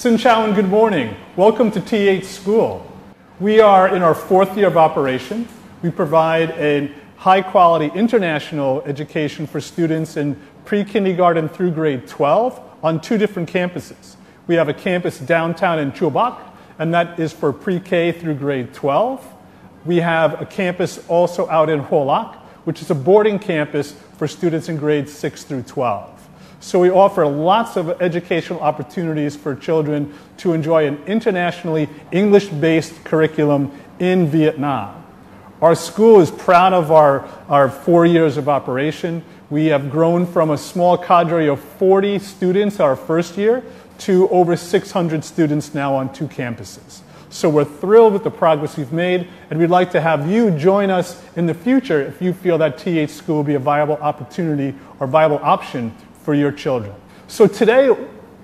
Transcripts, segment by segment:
Xin chào and good morning. Welcome to THschool. We are in our 4th year of operation. We provide a high-quality international education for students in pre-kindergarten through grade 12 on 2 different campuses. We have a campus downtown in Trực, and that is for pre-K through grade 12. We have a campus also out in Hotline, which is a boarding campus for students in grades 6 through 12. So we offer lots of educational opportunities for children to enjoy an internationally English-based curriculum in Vietnam. Our school is proud of our 4 years of operation. We have grown from a small cadre of 40 students our first year to over 600 students now on 2 campuses. So we're thrilled with the progress we've made, and we'd like to have you join us in the future if you feel that THschool will be a viable opportunity or viable option for your children. So today,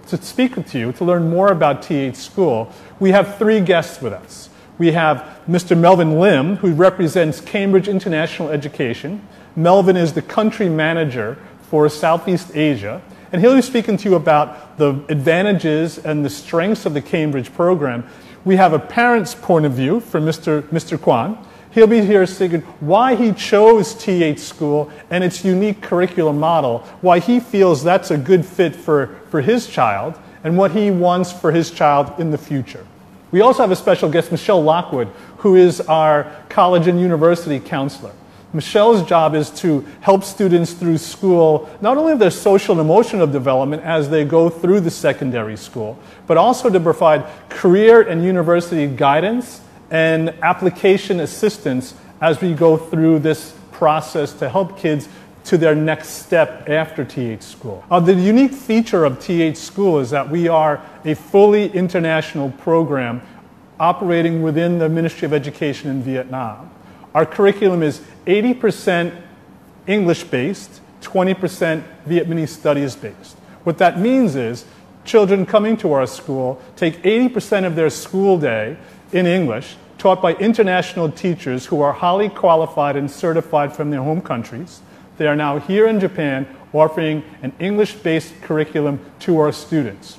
to speak with you, to learn more about THschool, we have 3 guests with us. We have Mr. Melvin Lim, who represents Cambridge International Education. Melvin is the country manager for Southeast Asia, and he'll be speaking to you about the advantages and the strengths of the Cambridge program. We have a parent's point of view from Mr. Quảng. He'll be here saying why he chose THschool and its unique curriculum model, why he feels that's a good fit for his child, and what he wants for his child in the future. We also have a special guest, Michelle Lockwood, who is our college and university counselor. Michelle's job is to help students through school, not only of their social and emotional development as they go through the secondary school, but also to provide career and university guidance and application assistance as we go through this process to help kids to their next step after THschool. The unique feature of THschool is that we are a fully international program operating within the Ministry of Education in Vietnam. Our curriculum is 80% English-based, 20% Vietnamese studies-based. What that means is children coming to our school take 80% of their school day in English, taught by international teachers who are highly qualified and certified from their home countries. They are now here in Japan offering an English-based curriculum to our students.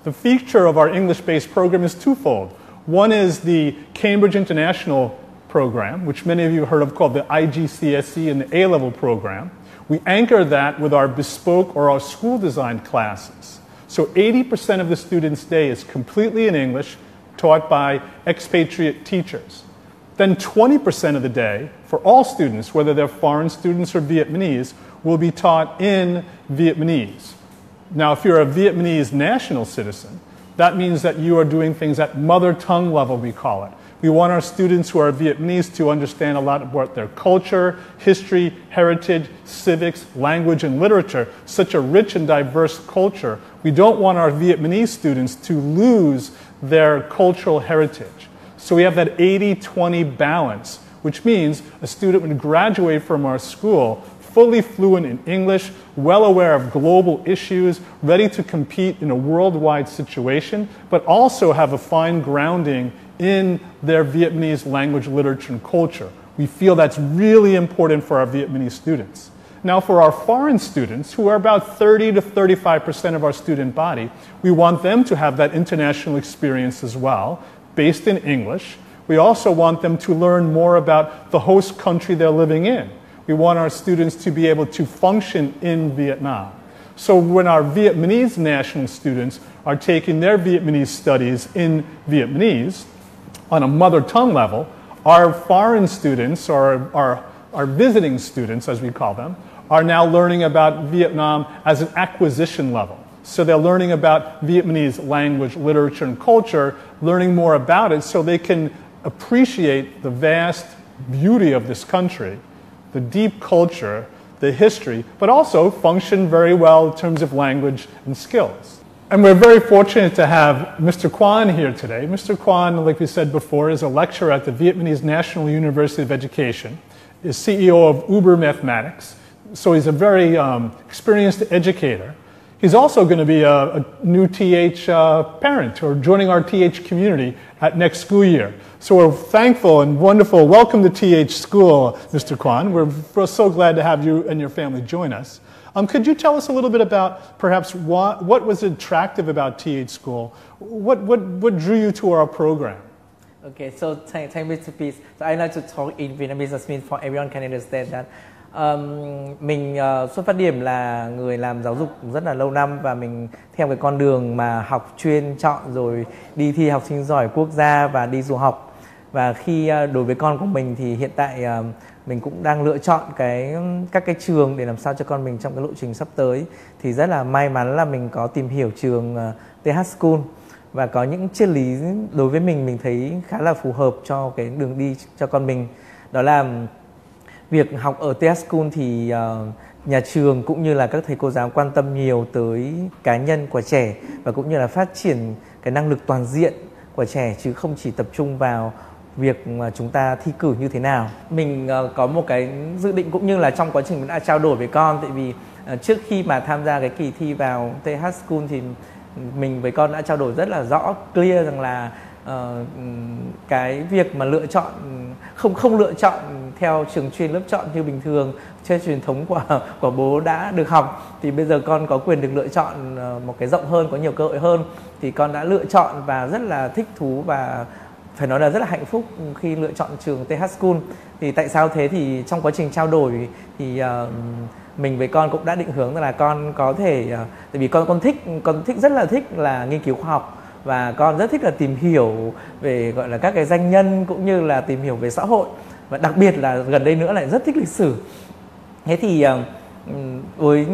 The feature of our English-based program is twofold. One is the Cambridge International program, which many of you have heard of, called the IGCSE and the A-level program. We anchor that with our bespoke or our school design classes. So 80% of the student's day is completely in English, taught by expatriate teachers. Then 20% of the day, for all students, whether they're foreign students or Vietnamese, will be taught in Vietnamese. Now, if you're a Vietnamese national citizen, that means that you are doing things at mother tongue level, we call it. We want our students who are Vietnamese to understand a lot about their culture, history, heritage, civics, language, and literature, such a rich and diverse culture. We don't want our Vietnamese students to lose their cultural heritage. So we have that 80-20 balance, which means a student would graduate from our school fully fluent in English, well aware of global issues, ready to compete in a worldwide situation, but also have a fine grounding in their Vietnamese language, literature, and culture. We feel that's really important for our Vietnamese students. Now, for our foreign students, who are about 30 to 35% of our student body, we want them to have that international experience as well, based in English. We also want them to learn more about the host country they're living in. We want our students to be able to function in Vietnam. So when our Vietnamese national students are taking their Vietnamese studies in Vietnamese on a mother tongue level, our foreign students, or our visiting students, as we call them, are now learning about Vietnam as an acquisition level. So they're learning about Vietnamese language, literature, and culture, learning more about it so they can appreciate the vast beauty of this country, the deep culture, the history, but also function very well in terms of language and skills. And we're very fortunate to have Mr. Quảng here today. Mr. Quảng, like we said before, is a lecturer at the Vietnamese National University of Education, is CEO of Uber Mathematics, so he's a very experienced educator. He's also going to be a new TH parent, or joining our TH community at next school year. So we're thankful and wonderful. Welcome to THschool, Mr. Quảng. We're so glad to have you and your family join us. Could you tell us a little bit about perhaps what was attractive about THschool? What drew you to our program? Okay, so thank me to please. So I like to talk in Vietnamese, that means for everyone can understand that. Mình xuất phát điểm là người làm giáo dục rất là lâu năm và mình theo cái con đường mà học chuyên chọn rồi đi thi học sinh giỏi quốc gia và đi du học. Và khi đối với con của mình thì hiện tại mình cũng đang lựa chọn các cái trường để làm sao cho con mình trong cái lộ trình sắp tới. Thì rất là may mắn là mình có tìm hiểu trường THschool và có những triết lý đối với mình thấy khá là phù hợp cho cái đường đi cho con mình. Đó là việc học ở THschool thì nhà trường cũng như là các thầy cô giáo quan tâm nhiều tới cá nhân của trẻ và cũng như là phát triển cái năng lực toàn diện của trẻ chứ không chỉ tập trung vào việc mà chúng ta thi cử như thế nào. Mình có một cái dự định cũng như là trong quá trình mình đã trao đổi với con, tại vì trước khi mà tham gia cái kỳ thi vào THschool thì mình với con đã trao đổi rất là rõ, clear rằng là cái việc mà lựa chọn không lựa chọn theo trường chuyên lớp chọn như bình thường trên truyền thống của bố đã được học, thì bây giờ con có quyền được lựa chọn một cái rộng hơn, có nhiều cơ hội hơn, thì con đã lựa chọn và rất là thích thú và phải nói là rất là hạnh phúc khi lựa chọn trường THschool. Thì tại sao thế? Thì trong quá trình trao đổi thì mình với con cũng đã định hướng là con có thể, tại vì con rất là thích là nghiên cứu khoa học và con rất thích là tìm hiểu về gọi là các cái danh nhân cũng như là tìm hiểu về xã hội, và đặc biệt là gần đây nữa lại rất thích lịch sử. Thế thì với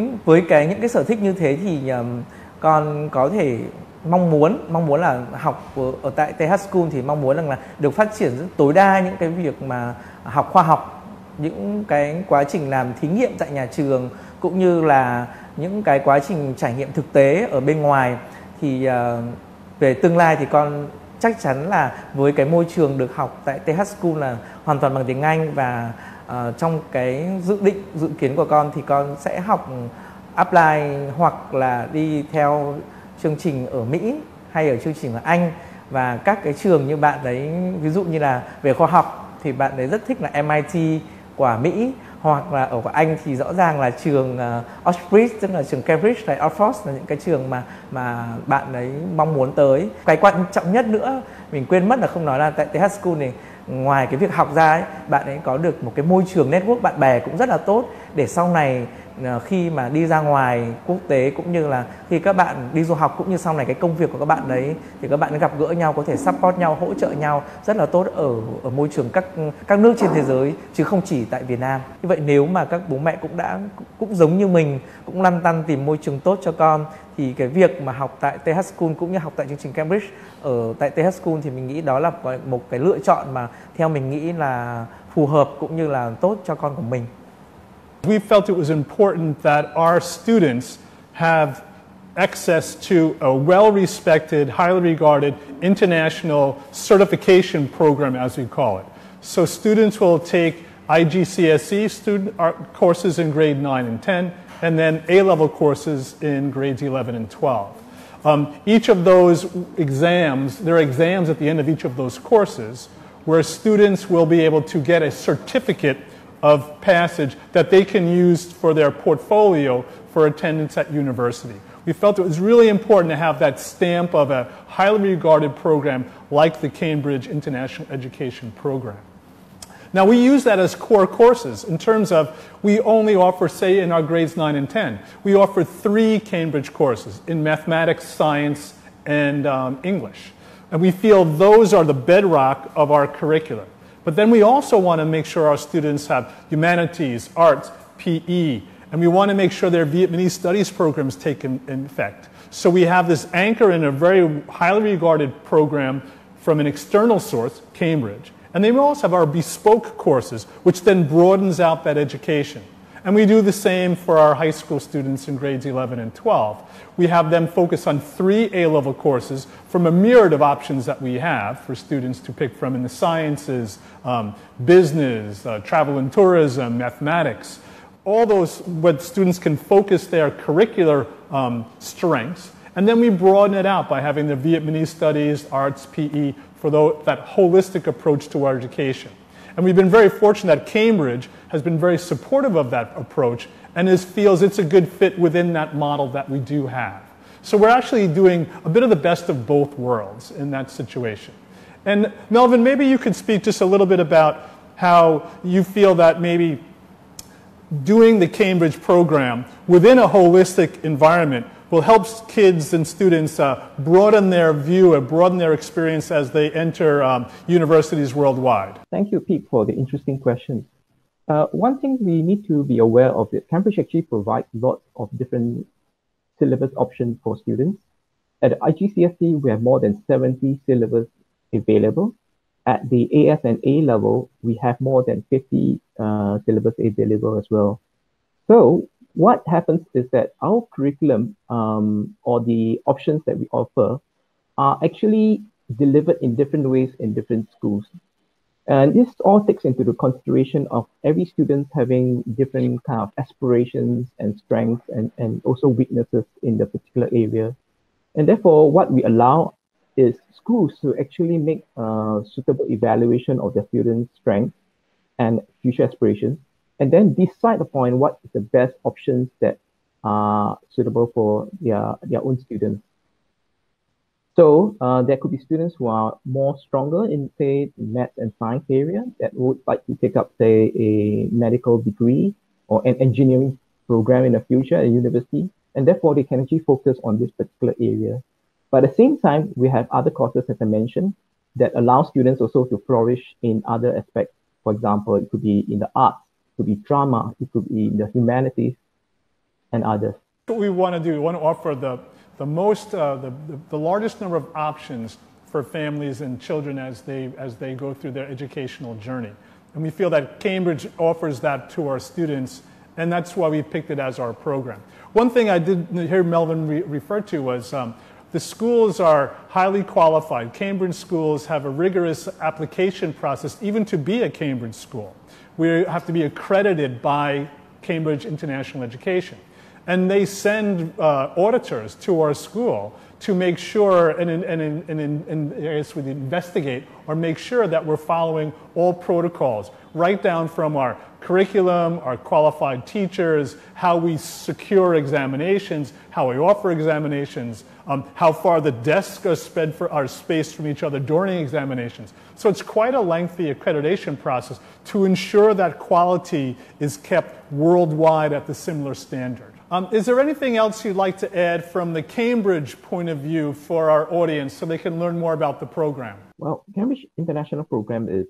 những cái sở thích như thế thì con có thể mong muốn là học ở tại THschool thì mong muốn là được phát triển rất tối đa những cái việc mà học khoa học, những cái quá trình làm thí nghiệm tại nhà trường cũng như là những cái quá trình trải nghiệm thực tế ở bên ngoài. Thì về tương lai thì con chắc chắn là với cái môi trường được học tại THschool là hoàn toàn bằng tiếng Anh, và trong cái dự kiến của con thì con sẽ học apply hoặc là đi theo chương trình ở Mỹ hay ở chương trình ở Anh. Và các cái trường như bạn đấy, ví dụ như là về khoa học thì bạn đấy rất thích là MIT của Mỹ, hoặc là ở Anh thì rõ ràng là trường Oxford, tức là trường Cambridge hay Oxford là những cái trường mà bạn ấy mong muốn tới. Cái quan trọng nhất nữa mình quên mất là không nói là tại THschool này, ngoài cái việc học ra ấy, bạn ấy có được một cái môi trường network bạn bè cũng rất là tốt, để sau này khi mà đi ra ngoài quốc tế cũng như là khi các bạn đi du học cũng như sau này cái công việc của các bạn đấy thì các bạn gặp gỡ nhau, có thể support nhau, hỗ trợ nhau rất là tốt ở môi trường các nước trên thế giới chứ không chỉ tại Việt Nam. Như vậy nếu mà các bố mẹ cũng giống như mình, cũng lăn tăn tìm môi trường tốt cho con, thì cái việc mà học tại THschool cũng như học tại chương trình Cambridge ở tại THschool thì mình nghĩ đó là một cái lựa chọn mà theo mình nghĩ là phù hợp cũng như là tốt cho con của mình. We felt it was important that our students have access to a well-respected, highly regarded international certification program, as we call it. So students will take IGCSE courses in grade 9 and 10, and then A-level courses in grades 11 and 12. Each of those exams, there are exams at the end of each of those courses where students will be able to get a certificate of passage that they can use for their portfolio for attendance at university. We felt it was really important to have that stamp of a highly regarded program like the Cambridge International Education Program. Now we use that as core courses in terms of we only offer, say in our grades 9 and 10, we offer 3 Cambridge courses in mathematics, science, and English. And we feel those are the bedrock of our curriculum. But then we also want to make sure our students have humanities, arts, PE, and we want to make sure their Vietnamese studies programs take in effect. So we have this anchor in a very highly regarded program from an external source, Cambridge. And then we also have our bespoke courses, which then broadens out that education. And we do the same for our high school students in grades 11 and 12. We have them focus on 3 A-level courses from a myriad of options that we have for students to pick from in the sciences, business, travel and tourism, mathematics. All those where students can focus their curricular strengths. And then we broaden it out by having the Vietnamese studies, arts, PE, for that holistic approach to our education. And we've been very fortunate that Cambridge has been very supportive of that approach and feels it's a good fit within that model that we do have. So we're actually doing a bit of the best of both worlds in that situation. And Melvin, maybe you could speak just a little bit about how you feel that maybe doing the Cambridge program within a holistic environment will help kids and students broaden their view and broaden their experience as they enter universities worldwide. Thank you, Pete, for the interesting question. One thing we need to be aware of is Cambridge actually provides lots of different syllabus options for students. At the IGCSE, we have more than 70 syllabus available. At the AS and A level, we have more than 50 syllabus available as well. So what happens is that our curriculum or the options that we offer are actually delivered in different ways in different schools. And this all takes into the consideration of every student having different kind of aspirations and strengths and also weaknesses in the particular area. And therefore, what we allow is schools to actually make a suitable evaluation of their students' strengths and future aspirations, and then decide upon what is the best options that are suitable for their own students. So there could be students who are more stronger in, say, maths and science area that would like to take up, say, a medical degree or an engineering program in the future at a university, and therefore they can actually focus on this particular area. But at the same time, we have other courses, as I mentioned, that allow students also to flourish in other aspects. For example, it could be in the arts, it could be drama, it could be in the humanities, and others. What we want to do, we want to offer the largest number of options for families and children as they go through their educational journey. And we feel that Cambridge offers that to our students, and that's why we picked it as our program. One thing I did hear Melvin refer to was the schools are highly qualified. Cambridge schools have a rigorous application process even to be a Cambridge school. We have to be accredited by Cambridge International Education. And they send auditors to our school to make sure and I guess we investigate or make sure that we're following all protocols, right down from our curriculum, our qualified teachers, how we secure examinations, how we offer examinations, how far the desks are spaced from each other during examinations. So it's quite a lengthy accreditation process to ensure that quality is kept worldwide at the similar standard. Is there anything else you'd like to add from the Cambridge point of view for our audience so they can learn more about the program? Well, Cambridge International Program is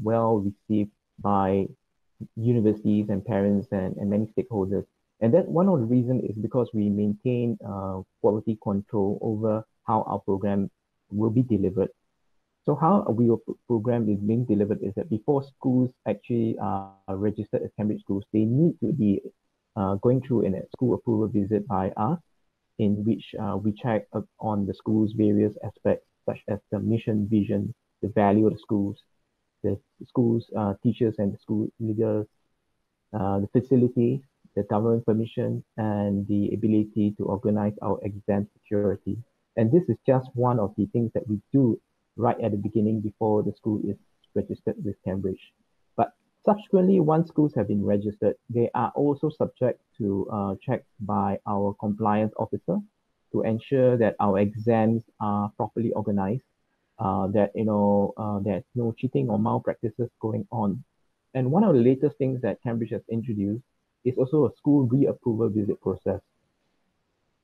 well received by universities and parents and many stakeholders. And that one of the reasons is because we maintain quality control over how our program will be delivered. So how our program is being delivered is that before schools actually are registered as Cambridge schools, they need to be going through a school approval visit by us, in which we check on the school's various aspects, such as the mission, vision, the value of the schools, the school's teachers and the school leaders, the facilities, the government permission, and the ability to organize our exam security. And this is just one of the things that we do right at the beginning before the school is registered with Cambridge. But subsequently, once schools have been registered, they are also subject to checks by our compliance officer to ensure that our exams are properly organized, that there's no cheating or malpractices going on. And one of the latest things that Cambridge has introduced is also a school reapproval visit process,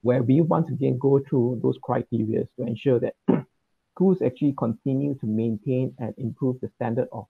where we once again go through those criteria to ensure that schools actually continue to maintain and improve the standard of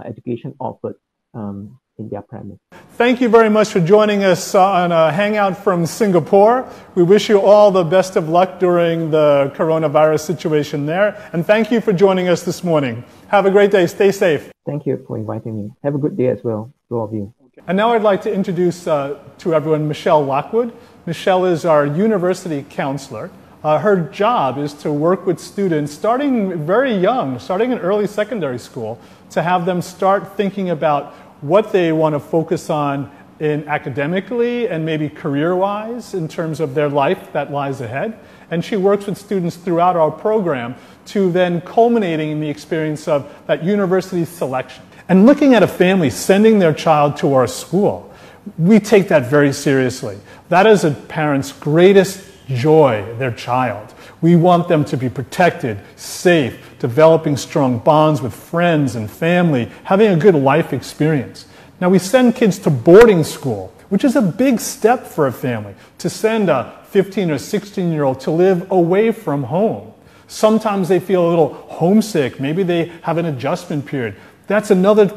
education offered in their premise. Thank you very much for joining us on a hangout from Singapore. We wish you all the best of luck during the coronavirus situation there. And thank you for joining us this morning. Have a great day. Stay safe. Thank you for inviting me. Have a good day as well to all of you. And now I'd like to introduce to everyone Michelle Lockwood. Michelle is our university counselor. Her job is to work with students starting very young, starting in early secondary school, to have them start thinking about what they want to focus on in academically and maybe career-wise in terms of their life that lies ahead. And she works with students throughout our program to then culminating in the experience of that university selection. And looking at a family sending their child to our school, we take that very seriously. That is a parent's greatest joy, their child. We want them to be protected, safe, developing strong bonds with friends and family, having a good life experience. Now, we send kids to boarding school, which is a big step for a family, to send a 15 or 16-year-old to live away from home. Sometimes they feel a little homesick. Maybe they have an adjustment period. That's another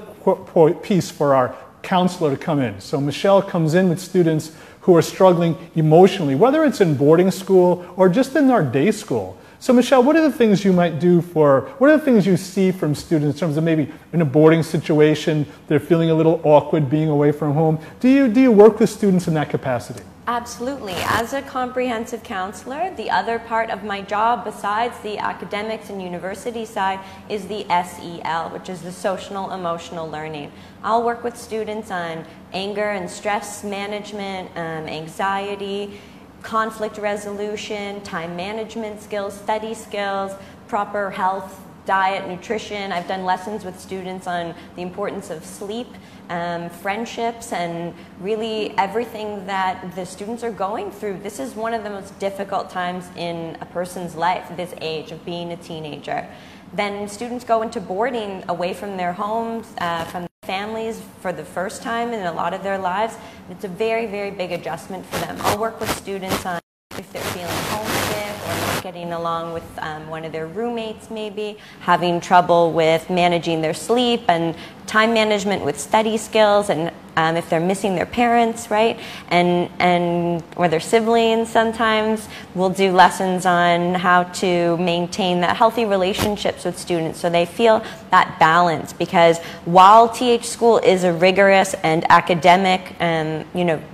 piece for our counselor to come in. So Michelle comes in with students who are struggling emotionally, whether it's in boarding school or just in our day school. So Michelle, what are the things you might do what are the things you see from students in terms of maybe in a boarding situation, they're feeling a little awkward being away from home? Do you work with students in that capacity? Absolutely. As a comprehensive counselor, the other part of my job besides the academics and university side is the SEL, which is the social emotional learning. I'll work with students on anger and stress management, anxiety, conflict resolution, time management skills, study skills, proper health, diet, nutrition. I've done lessons with students on the importance of sleep, friendships, and really everything that the students are going through. This is one of the most difficult times in a person's life, this age of being a teenager. Then students go into boarding away from their homes, from their families for the first time in a lot of their lives. It's a very, very big adjustment for them. I'll work with students on if they're feeling homesick or not getting along with one of their roommates maybe, having trouble with managing their sleep and time management with study skills, and if they're missing their parents, right, and or their siblings sometimes. We'll do lessons on how to maintain that healthy relationships with students so they feel that balance, because while THschool is a rigorous and academic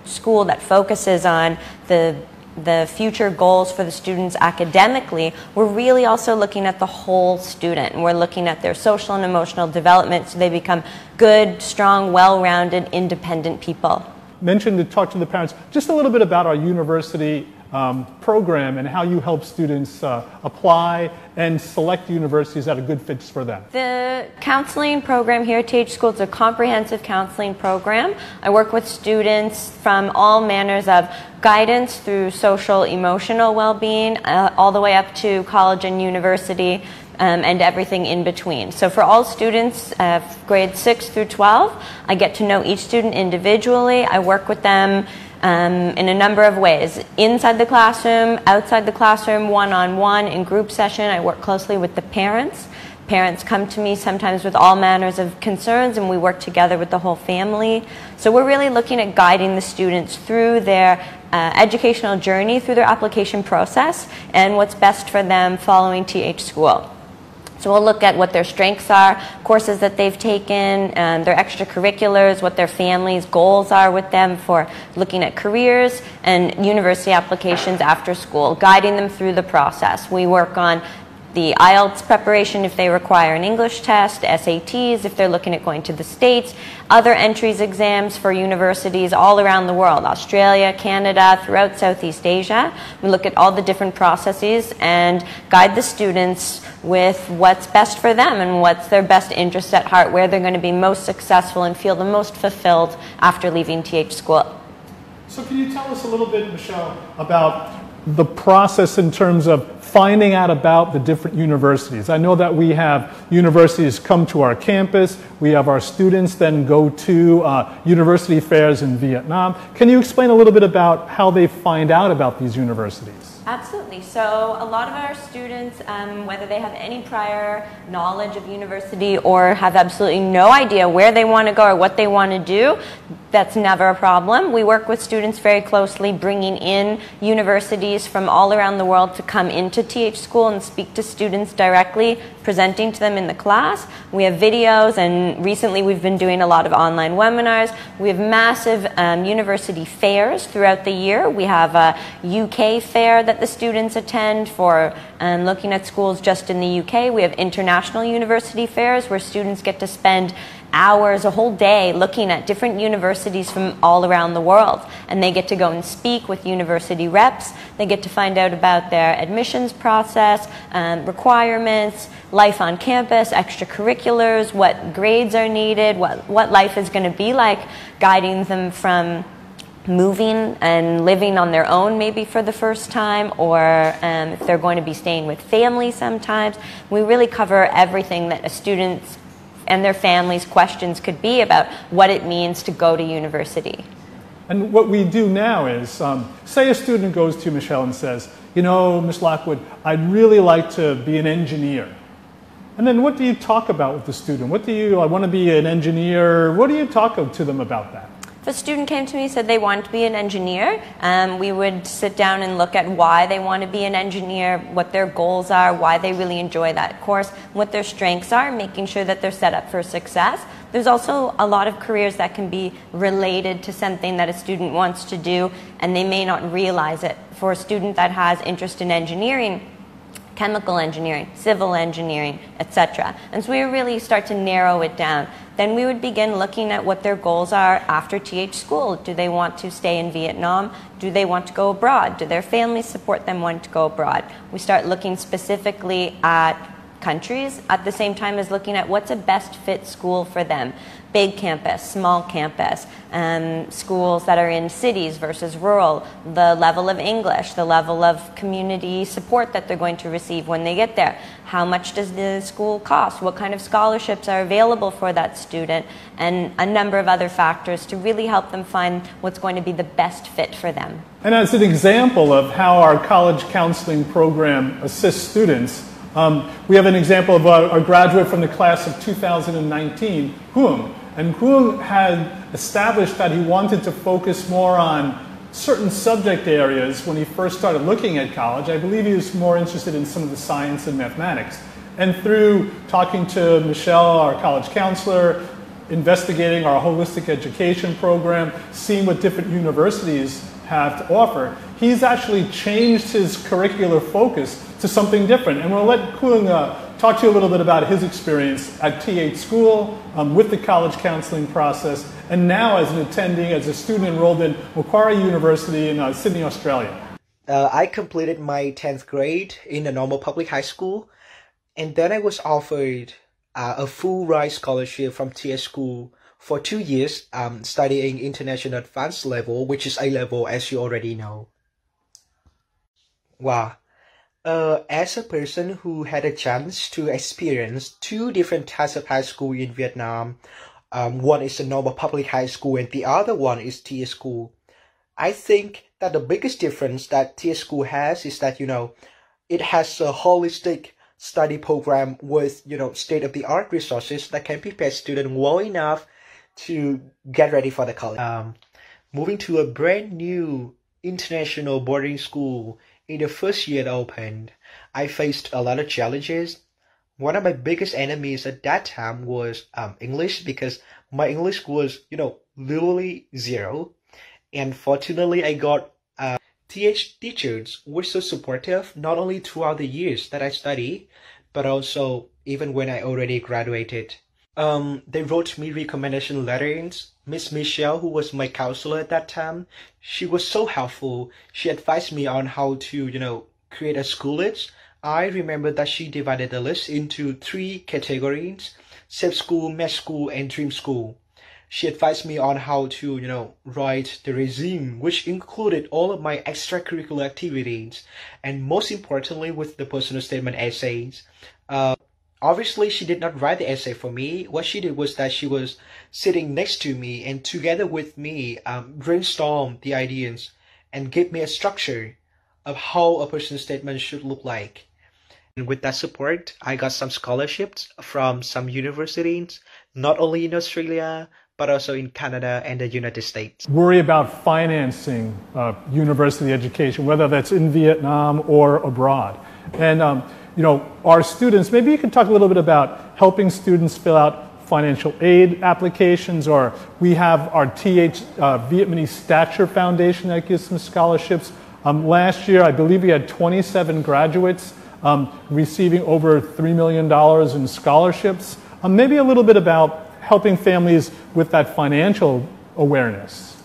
school that focuses on the future goals for the students academically, we're really also looking at the whole student, and we're looking at their social and emotional development so they become good, strong, well-rounded, independent people. Mentioned to talk to the parents just a little bit about our university program and how you help students apply and select universities that are good fits for them. The counseling program here at THschool is a comprehensive counseling program. I work with students from all manners of guidance through social, emotional well-being, all the way up to college and university, and everything in between. So for all students, grades 6 through 12, I get to know each student individually. I work with them in a number of ways. Inside the classroom, outside the classroom, one-on-one, in group session. I work closely with the parents. Parents come to me sometimes with all manners of concerns, and we work together with the whole family. So we're really looking at guiding the students through their educational journey, through their application process, and what's best for them following THschool. So we'll look at what their strengths are, courses that they've taken, their extracurriculars, what their family's goals are with them for looking at careers, and university applications after school, guiding them through the process. We work on the IELTS preparation if they require an English test, SATs if they're looking at going to the States, other entries exams for universities all around the world, Australia, Canada, throughout Southeast Asia. We look at all the different processes and guide the students with what's best for them and what's their best interest at heart, where they're going to be most successful and feel the most fulfilled after leaving THschool. So can you tell us a little bit, Michelle, about the process in terms of finding out about the different universities? I know that we have universities come to our campus. We have our students then go to university fairs in Vietnam. Can you explain a little bit about how they find out about these universities? Absolutely. So a lot of our students, whether they have any prior knowledge of university or have absolutely no idea where they want to go or what they want to do, that's never a problem. We work with students very closely, bringing in universities from all around the world to come into THschool and speak to students directly, presenting to them in the class. We have videos, and recently we've been doing a lot of online webinars. We have massive university fairs throughout the year. We have a UK fair that the students attend for looking at schools just in the UK. We have international university fairs where students get to spend hours, a whole day looking at different universities from all around the world. And they get to go and speak with university reps. They get to find out about their admissions process, requirements, life on campus, extracurriculars, what grades are needed, what life is going to be like, guiding them from moving and living on their own maybe for the first time, or if they're going to be staying with family sometimes. We really cover everything that a student's and their families' questions could be about what it means to go to university. And what we do now is, say a student goes to Michelle and says, you know, Ms. Lockwood, I'd really like to be an engineer. And then what do you talk about with the student? I want to be an engineer. What do you talk to them about that? If a student came to me and said they wanted to be an engineer, we would sit down and look at why they want to be an engineer, what their goals are, why they really enjoy that course, what their strengths are, making sure that they're set up for success. There's also a lot of careers that can be related to something that a student wants to do, and they may not realize it. For a student that has interest in engineering, chemical engineering, civil engineering, etc. And so we really start to narrow it down. Then we would begin looking at what their goals are after THschool. Do they want to stay in Vietnam? Do they want to go abroad? Do their families support them wanting to go abroad? We start looking specifically at countries at the same time as looking at what's a best fit school for them. Big campus, small campus, schools that are in cities versus rural, the level of English, the level of community support that they're going to receive when they get there. How much does the school cost? What kind of scholarships are available for that student? And a number of other factors to really help them find what's going to be the best fit for them. And as an example of how our college counseling program assists students, we have an example of a graduate from the class of 2019, KIliwoN. And KIliwoN had established that he wanted to focus more on certain subject areas when he first started looking at college. I believe he was more interested in some of the science and mathematics. And through talking to Michelle, our college counselor, investigating our holistic education program, seeing what different universities have to offer, he's actually changed his curricular focus to something different. And we'll let KIliwoN talk to you a little bit about his experience at THschool with the college counseling process, and now as an attending, as a student enrolled in Macquarie University in Sydney, Australia. I completed my 10th grade in a normal public high school, and then I was offered a full ride scholarship from THschool for 2 years studying international advanced level, which is A-level, as you already know. Wow. As a person who had a chance to experience 2 different types of high school in Vietnam, one is a normal public high school and the other one is THschool, I think that the biggest difference that THschool has is that, it has a holistic study program with, state-of-the-art resources that can prepare students well enough to get ready for the college. Moving to a brand new international boarding school in the first year it opened, I faced a lot of challenges. One of my biggest enemies at that time was English, because my English was, literally 0. And fortunately, I got TH teachers were so supportive, not only throughout the years that I studied, but also even when I already graduated. They wrote me recommendation letters. Miss Michelle, who was my counselor at that time, she was so helpful. She advised me on how to, create a school list. I remember that she divided the list into 3 categories: safe school, mesh school, and dream school. She advised me on how to, write the resume, which included all of my extracurricular activities, and most importantly with the personal statement essays. Obviously, she did not write the essay for me. What she did was that she was sitting next to me and together with me brainstorm the ideas and give me a structure of how a personal statement should look like. And with that support, I got some scholarships from some universities, not only in Australia, but also in Canada and the United States. Worry about financing university education, whether that's in Vietnam or abroad. And our students, maybe you can talk a little bit about helping students fill out financial aid applications, or we have our Vietnamese Stature Foundation that gives some scholarships. Last year, I believe we had 27 graduates receiving over $3 million in scholarships. Maybe a little bit about helping families with that financial awareness?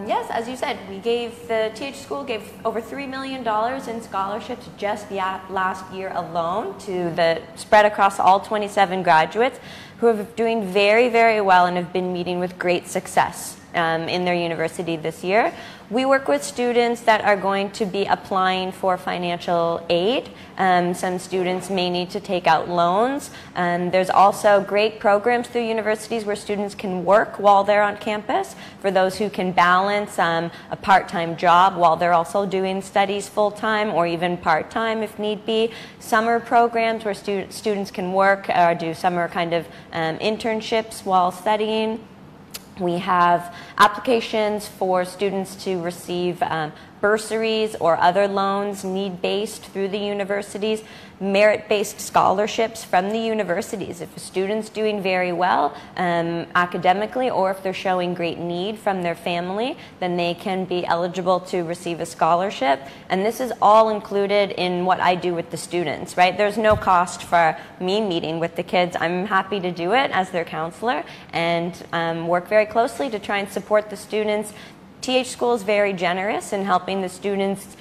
Yes, as you said, the THschool gave over $3 million in scholarships just last year alone spread across all 27 graduates who are doing very, very well and have been meeting with great success in their university this year. We work with students that are going to be applying for financial aid. Some students may need to take out loans. There's also great programs through universities where students can work while they're on campus for those who can balance a part-time job while they're also doing studies full-time or even part-time if need be. Summer programs where students can work or do summer kind of internships while studying. We have applications for students to receive bursaries or other loans need-based through the universities, merit-based scholarships from the universities. If a student's doing very well academically or if they're showing great need from their family, then they can be eligible to receive a scholarship. And this is all included in what I do with the students, right? There's no cost for me meeting with the kids. I'm happy to do it as their counselor and work very closely to try and support the students. THschool is very generous in helping the students.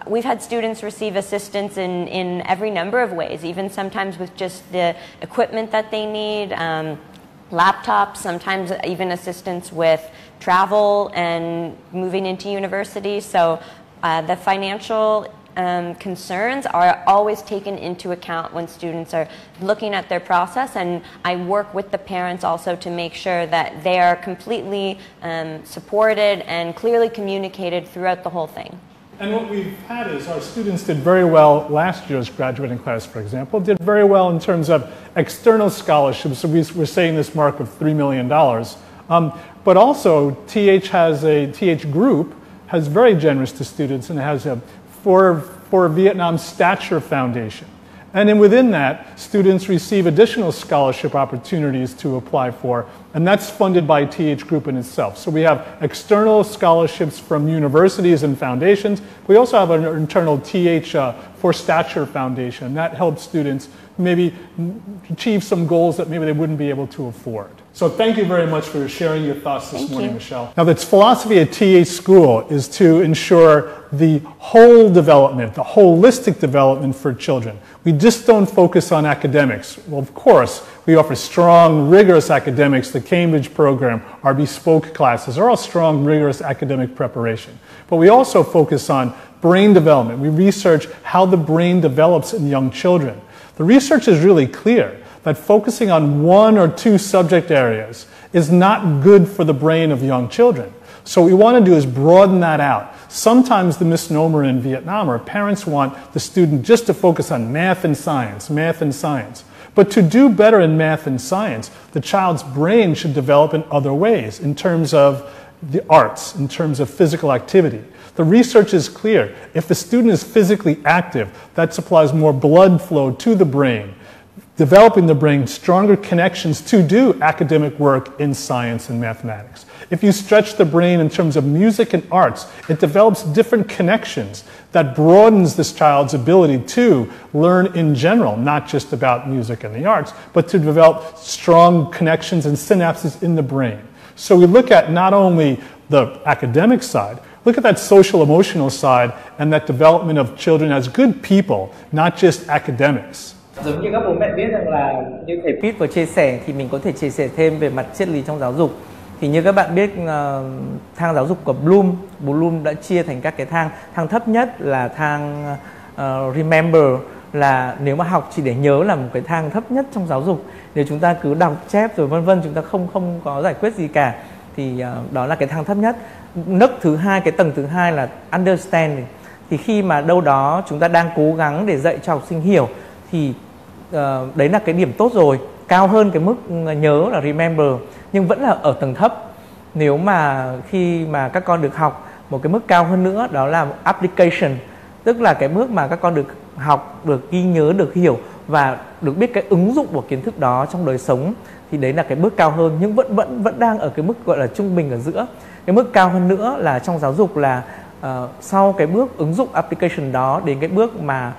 We've had students receive assistance in every number of ways, even sometimes with just the equipment that they need, laptops, sometimes even assistance with travel and moving into university. So the financial concerns are always taken into account when students are looking at their process, and I work with the parents also to make sure that they are completely supported and clearly communicated throughout the whole thing. And what we've had is our students did very well last year's graduating class, for example, did very well in terms of external scholarships. So we're saying this mark of $3 million. But also, TH group has very generous to students and has for Vietnam Stature Foundation. And then within that, students receive additional scholarship opportunities to apply for, and that's funded by TH Group in itself. So we have external scholarships from universities and foundations. We also have an internal TH for Stature Foundation. That helps students maybe achieve some goals that maybe they wouldn't be able to afford. So thank you very much for sharing your thoughts this morning, Michelle. Now, the philosophy at THschool is to ensure the whole development, the holistic development for children. We just don't focus on academics. Well, of course, we offer strong, rigorous academics. The Cambridge program, our bespoke classes are all strong, rigorous academic preparation. But we also focus on brain development. We research how the brain develops in young children. The research is really clear that focusing on one or two subject areas is not good for the brain of young children. So what we want to do is broaden that out. Sometimes the misnomer in Vietnam are parents want the student just to focus on math and science, math and science. But to do better in math and science, the child's brain should develop in other ways, in terms of the arts, in terms of physical activity. The research is clear. If the student is physically active, that supplies more blood flow to the brain, developing the brain stronger connections to do academic work in science and mathematics. If you stretch the brain in terms of music and arts, it develops different connections that broadens this child's ability to learn in general, not just about music and the arts, but to develop strong connections and synapses in the brain. So we look at not only the academic side, look at that social emotional side and that development of children as good people, not just academics. Giống như các bố mẹ biết rằng là như thầy Pete vừa chia sẻ thì mình có thể chia sẻ thêm về mặt triết lý trong giáo dục. Thì như các bạn biết, thang giáo dục của Bloom đã chia thành các cái thang. Thang thấp nhất là thang remember, là nếu mà học chỉ để nhớ là một cái thang thấp nhất trong giáo dục. Nếu chúng ta cứ đọc chép rồi vân vân, chúng ta không có giải quyết gì cả, thì đó là cái thang thấp nhất. Nấc thứ hai, cái tầng thứ hai là understand. Thì khi mà đâu đó chúng ta đang cố gắng để dạy cho học sinh hiểu thì đấy là cái điểm tốt rồi, cao hơn cái mức nhớ là remember, nhưng vẫn là ở tầng thấp. Nếu mà khi mà các con được học một cái mức cao hơn nữa, đó là application, tức là cái mức mà các con được học, được ghi nhớ, được hiểu và được biết cái ứng dụng của kiến thức đó trong đời sống, thì đấy là cái bước cao hơn, nhưng vẫn đang ở cái mức gọi là trung bình ở giữa. Cái mức cao hơn nữa là trong giáo dục là sau cái bước ứng dụng application đó đến cái bước mà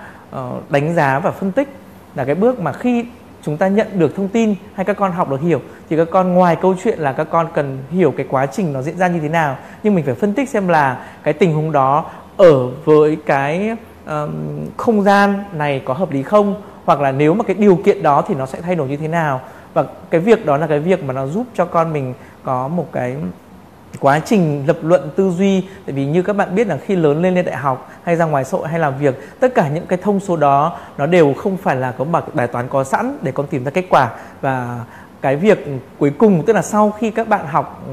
đánh giá và phân tích, là cái bước mà khi chúng ta nhận được thông tin hay các con học được hiểu, thì các con ngoài câu chuyện là các con cần hiểu cái quá trình nó diễn ra như thế nào, nhưng mình phải phân tích xem là cái tình huống đó ở với cái không gian này có hợp lý không, hoặc là nếu mà cái điều kiện đó thì nó sẽ thay đổi như thế nào. Và cái việc đó là cái việc mà nó giúp cho con mình có một cái quá trình lập luận tư duy. Tại vì như các bạn biết là khi lớn lên đại học hay ra ngoài xã hội hay làm việc, tất cả những cái thông số đó nó đều không phải là có một bài toán có sẵn để con tìm ra kết quả. Và cái việc cuối cùng, tức là sau khi các bạn học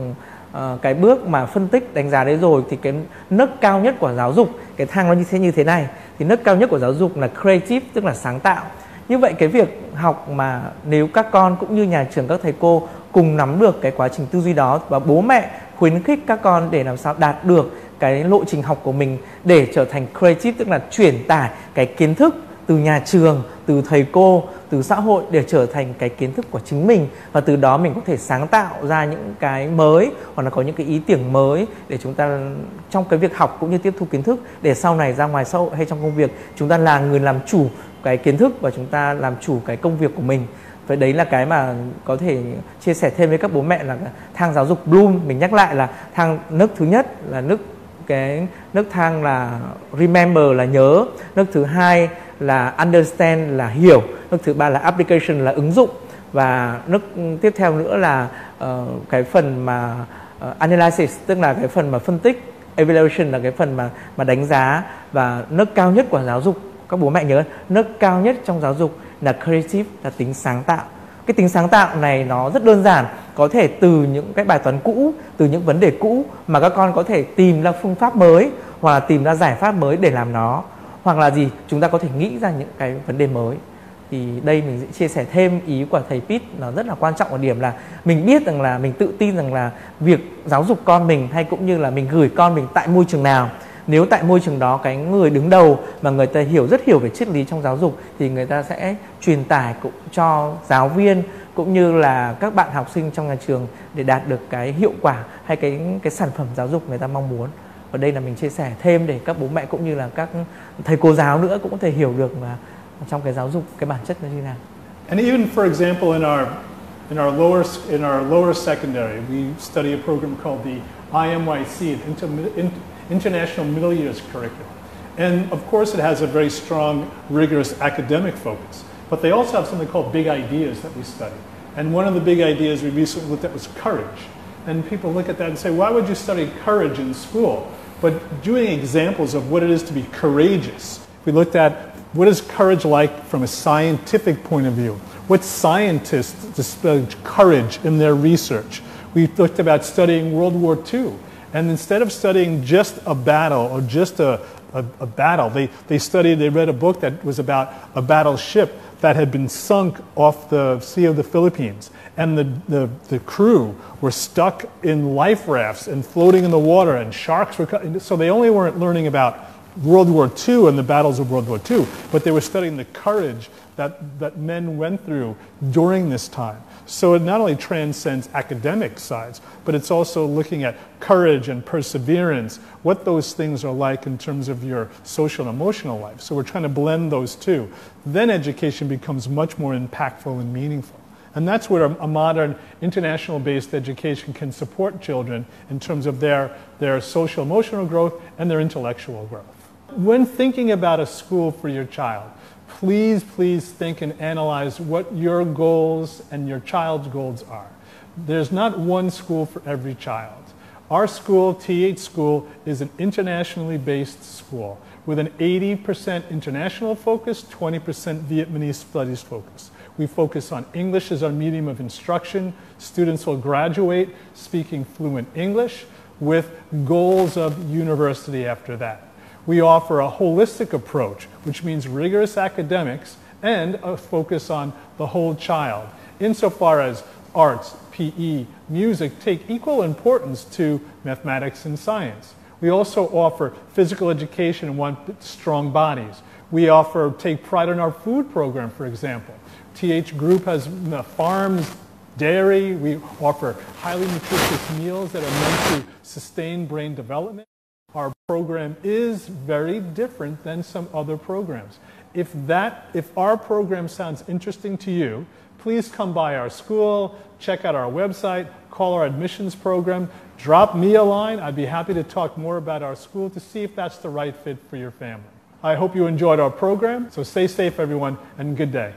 cái bước mà phân tích đánh giá đấy rồi, thì cái nấc cao nhất của giáo dục, cái thang nó như thế này, thì nấc cao nhất của giáo dục là creative, tức là sáng tạo. Như vậy cái việc học mà nếu các con cũng như nhà trường, các thầy cô cùng nắm được cái quá trình tư duy đó, và bố mẹ khuyến khích các con để làm sao đạt được cái lộ trình học của mình để trở thành creative, tức là chuyển tải cái kiến thức từ nhà trường, từ thầy cô, từ xã hội để trở thành cái kiến thức của chính mình, và từ đó mình có thể sáng tạo ra những cái mới, hoặc là có những cái ý tưởng mới để chúng ta trong cái việc học cũng như tiếp thu kiến thức, để sau này ra ngoài xã hội hay trong công việc chúng ta là người làm chủ cái kiến thức và chúng ta làm chủ cái công việc của mình. Vậy đấy là cái mà có thể chia sẻ thêm với các bố mẹ là thang giáo dục Bloom. Mình nhắc lại là thang nấc thứ nhất là nấc thang là remember là nhớ, nấc thứ hai là understand là hiểu, nấc thứ ba là application là ứng dụng, và nấc tiếp theo nữa là cái phần mà analysis, tức là cái phần mà phân tích, evaluation là cái phần mà đánh giá, và nấc cao nhất của giáo dục, các bố mẹ nhớ, nấc cao nhất trong giáo dục là creative, là tính sáng tạo. Cái tính sáng tạo này nó rất đơn giản, có thể từ những cái bài toán cũ, từ những vấn đề cũ mà các con có thể tìm ra phương pháp mới, hoặc là tìm ra giải pháp mới để làm nó, hoặc là gì, chúng ta có thể nghĩ ra những cái vấn đề mới. Thì đây mình sẽ chia sẻ thêm ý của thầy Pete, nó rất là quan trọng ở điểm là mình biết rằng là mình tự tin rằng là việc giáo dục con mình, hay cũng như là mình gửi con mình tại môi trường nào, nếu tại môi trường đó cái người đứng đầu mà người ta rất hiểu về triết lý trong giáo dục, thì người ta sẽ truyền tải cũng cho giáo viên cũng như là các bạn học sinh trong nhà trường để đạt được cái hiệu quả hay cái sản phẩm giáo dục người ta mong muốn. Và đây là mình chia sẻ thêm để các bố mẹ cũng như là các thầy cô giáo nữa cũng có thể hiểu được là trong cái giáo dục cái bản chất nó như thế nào. And even for example in our lower secondary, we study a program called the IMYC, International Middle Years Curriculum. And of course it has a very strong, rigorous academic focus. But they also have something called big ideas that we study. And one of the big ideas we recently looked at was courage. And people look at that and say, why would you study courage in school? But doing examples of what it is to be courageous. We looked at what is courage like from a scientific point of view. What scientists displayed courage in their research. We looked about studying World War II. And instead of studying just a battle or just a battle, they read a book that was about a battleship that had been sunk off the Sea of the Philippines. And the crew were stuck in life rafts and floating in the water, and sharks were coming. So they only weren't learning about World War II and the battles of World War II, but they were studying the courage that men went through during this time. So it not only transcends academic sides, but it's also looking at courage and perseverance, what those things are like in terms of your social and emotional life. So we're trying to blend those two. Then education becomes much more impactful and meaningful. And that's where a modern international-based education can support children in terms of their social emotional growth and their intellectual growth. When thinking about a school for your child, please think and analyze what your goals and your child's goals are. There's not one school for every child. Our school, THschool, is an internationally based school with an 80% international focus, 20% Vietnamese studies focus. We focus on English as our medium of instruction. Students will graduate speaking fluent English with goals of university after that. We offer a holistic approach, which means rigorous academics and a focus on the whole child, insofar as arts, PE, music take equal importance to mathematics and science. We also offer physical education and want strong bodies. We take pride in our food program, for example. TH Group has farms, dairy. We offer highly nutritious meals that are meant to sustain brain development. Our program is very different than some other programs. If our program sounds interesting to you, please come by our school, check out our website, call our admissions program, drop me a line. I'd be happy to talk more about our school to see if that's the right fit for your family. I hope you enjoyed our program, so stay safe everyone, and good day.